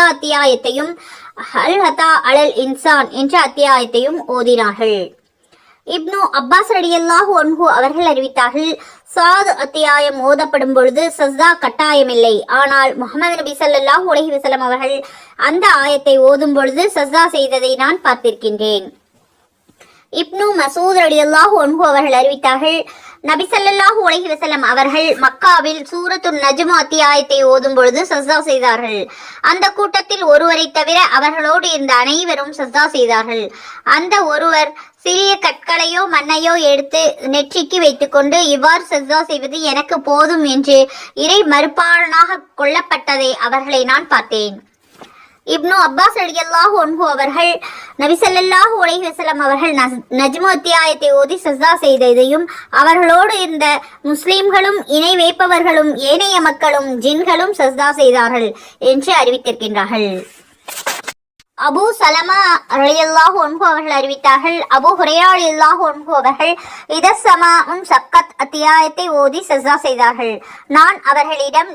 அத்தியாயத்தையும் ஹல் ஹதா அலல் இன்சான் என்ற அத்தியாயத்தையும் ஓதினார்கள். இப்னு அப்பாஸ் ரலியல்லாஹு அன்ஹு அவர்கள் அறிவித்தார்கள், சாத் அத்தியாயம் ஓதப்படும் பொழுது சஜ்தா கட்டாயமில்லை. ஆனால் முஹம்மது நபி ஸல்லல்லாஹு அலைஹி வஸல்லம் அவர்கள் அந்த ஆயத்தை ஓதும் பொழுது சஜ்தா செய்ததை நான் பார்த்திருக்கின்றேன். இப்னு மசூத் ரலியல்லாஹு அன்ஹு அவர்கள் அறிவித்தார்கள், நபி ஸல்லல்லாஹு அலைஹி வஸல்லம் அவர்கள் மக்காவில் சூரத்துன் நஜ்ம் அத்தியாயத்தை ஓதும் பொழுது சஜ்தா செய்தார்கள். அந்த கூட்டத்தில் ஒருவரை தவிர அவர்களோடு இருந்த அனைவரும் சஜ்தா செய்தார்கள். அந்த ஒருவர் சிறிய கற்களையோ மண்ணையோ எடுத்து நெற்றிக்கு வைத்துக்கொண்டு இவ்வாறு சஜ்தா செய்வது எனக்கு போதும் என்று இறை மறுப்பாளனாக கொல்லப்பட்டதை அவர்களை நான் பார்த்தேன். இப்னு அப்பாஸ் ரலியல்லாஹு அன்ஹு அவர்கள் நபி ஸல்லல்லாஹு அலைஹி வஸல்லம் அவர்கள் நஜ்ம் அத்தியாயத்தை ஓதி சஜ்தா செய்ததையும் அவர்களோடு இருந்த முஸ்லிம்களும் இணை வைப்பவர்களும் ஏனைய மக்களும் ஜின்களும் சஜ்தா செய்தார்கள் என்று அறிவித்திருக்கின்றார்கள். அபு சலமா ரலியல்லாஹு அன்ஹு அவர்கள் அறிவித்தார்கள், அபு ஹுரைரா ரலியல்லாஹு அன்ஹு அவர்கள் இதஸ் ஸமாஉன் ஷக்கத் அத்தியாயத்தை ஓதி சஜ்தா செய்தார்கள். நான் அவர்களிடம்,